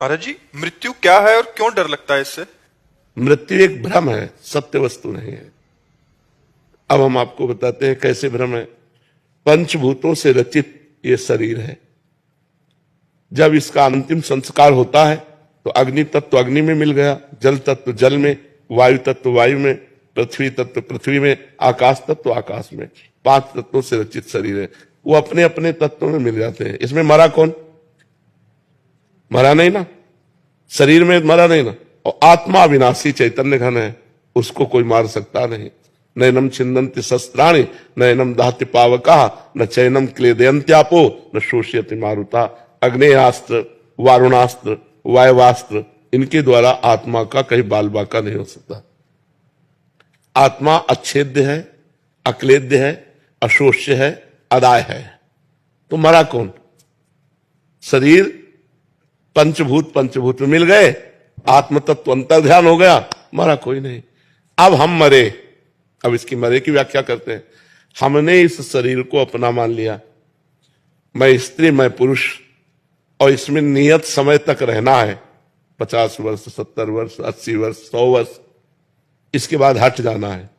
महाराज जी, मृत्यु क्या है और क्यों डर लगता है इससे? मृत्यु एक भ्रम है, सत्य वस्तु नहीं है। अब हम आपको बताते हैं कैसे भ्रम है। पंचभूतों से रचित ये शरीर है। जब इसका अंतिम संस्कार होता है तो अग्नि तत्व अग्नि में मिल गया, जल तत्व जल में, वायु तत्व वायु में, पृथ्वी तत्व पृथ्वी में, आकाश तत्व आकाश में। 5 तत्वों से रचित शरीर है। वो अपने अपने तत्वों में मिल जाते हैं। इसमें मरा कौन? मरा नहीं ना, शरीर में मरा नहीं ना। और आत्मा विनाशी चैतन्य घन है, उसको कोई मार सकता नहीं। नैनम छिन्दन्ति शस्त्राणि नैनम दाहति पावका न चैनम क्लेदयन्त्यापो न शोष्यति मारुता। अग्नेयास्त्र, वारुणास्त्र, वायवास्त्र, इनके द्वारा आत्मा का कहीं बाल बाका नहीं हो सकता। आत्मा अच्छेद्य है, अक्लेद्य है, अशोष्य है, अदाय है। तो मरा कौन? शरीर पंचभूत में मिल गए, आत्म तत्व अंतर ध्यान हो गया, मरा कोई नहीं। अब हम मरे। अब इसकी मरे की व्याख्या करते हैं। हमने इस शरीर को अपना मान लिया, मैं स्त्री मैं पुरुष, और इसमें नियत समय तक रहना है, 50 वर्ष 70 वर्ष 80 वर्ष 100 वर्ष। इसके बाद हट जाना है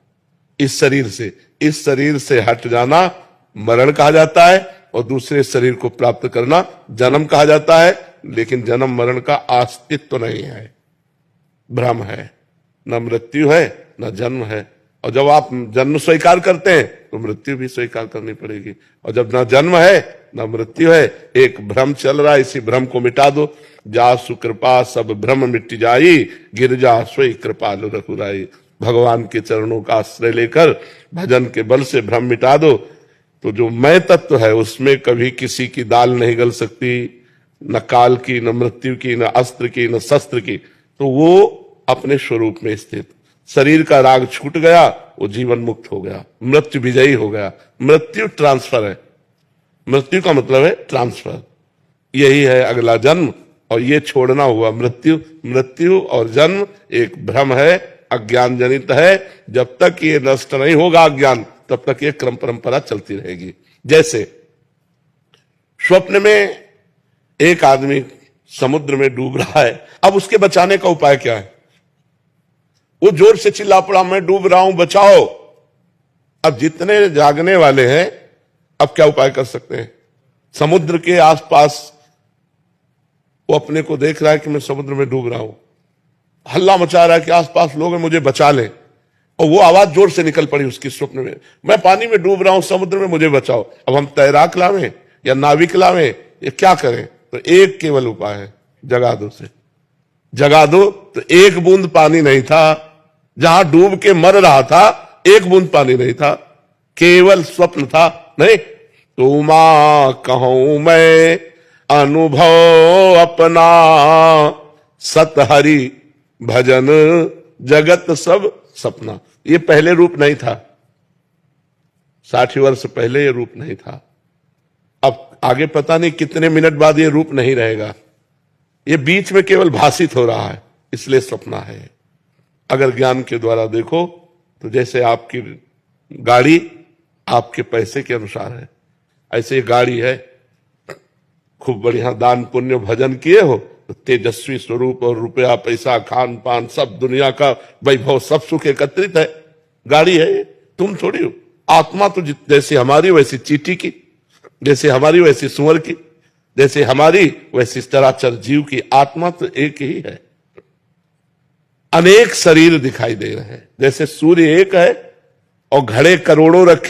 इस शरीर से। इस शरीर से हट जाना मरण कहा जाता है, और दूसरे शरीर को प्राप्त करना जन्म कहा जाता है। लेकिन जन्म मरण का अस्तित्व नहीं है, भ्रम है। न मृत्यु है न जन्म है। और जब आप जन्म स्वीकार करते हैं तो मृत्यु भी स्वीकार करनी पड़ेगी। और जब न जन्म है न मृत्यु है, एक भ्रम चल रहा है, इसी भ्रम को मिटा दो। जा सुकृपा सब भ्रम मिट जाई, गिरजा सोई कृपालु रघुराई। भगवान के चरणों का आश्रय लेकर भजन के बल से भ्रम मिटा दो, तो जो मैं तत्व है उसमें कभी किसी की दाल नहीं गल सकती, न काल की, न मृत्यु की, न अस्त्र की, न शस्त्र की। तो वो अपने स्वरूप में स्थित। शरीर का राग छूट गया, वो जीवन मुक्त हो गया, मृत्यु विजयी हो गया। मृत्यु ट्रांसफर है, मृत्यु का मतलब है ट्रांसफर। यही है अगला जन्म, और ये छोड़ना हुआ मृत्यु। मृत्यु और जन्म एक भ्रम है, अज्ञान जनित है। जब तक ये नष्ट नहीं होगा अज्ञान, तब तक ये क्रम परंपरा चलती रहेगी। जैसे स्वप्न में एक आदमी समुद्र में डूब रहा है, अब उसके बचाने का उपाय क्या है? वो जोर से चिल्ला पड़ा, मैं डूब रहा हूं, बचाओ। अब जितने जागने वाले हैं, अब क्या उपाय कर सकते हैं? समुद्र के आसपास वो अपने को देख रहा है कि मैं समुद्र में डूब रहा हूं, हल्ला मचा रहा है कि आसपास लोग हैं, मुझे बचा लें। और वो आवाज जोर से निकल पड़ी उसकी स्वप्न में, मैं पानी में डूब रहा हूं, समुद्र में, मुझे बचाओ। अब हम तैराक लावें या नाविक लावें, ये क्या करें? तो एक केवल उपाय है, जगा दो से। जगा दो तो एक बूंद पानी नहीं था, जहां डूब के मर रहा था एक बूंद पानी नहीं था, केवल स्वप्न था। नहीं, तुमा कहूं मैं अनुभव अपना, सत हरि भजन जगत सब सपना। ये पहले रूप नहीं था, 60 वर्ष पहले ये रूप नहीं था। अब आगे पता नहीं कितने मिनट बाद ये रूप नहीं रहेगा। ये बीच में केवल भाषित हो रहा है, इसलिए सपना है। अगर ज्ञान के द्वारा देखो तो जैसे आपकी गाड़ी आपके पैसे के अनुसार है, ऐसे ये गाड़ी है। खूब बढ़िया दान पुण्य भजन किए हो तो तेजस्वी स्वरूप और रुपया पैसा खान पान सब दुनिया का वैभव सब सुख एकत्रित है। गाड़ी है, तुम थोड़ी हो। आत्मा तो जैसे हमारी वैसी चींटी की, जैसे हमारी वैसी सुअर की, जैसे हमारी वैसी चराचर जीव की। आत्मा तो एक ही है। अनेक शरीर दिखाई दे रहे हैं, जैसे सूर्य एक है और घड़े करोड़ों रखे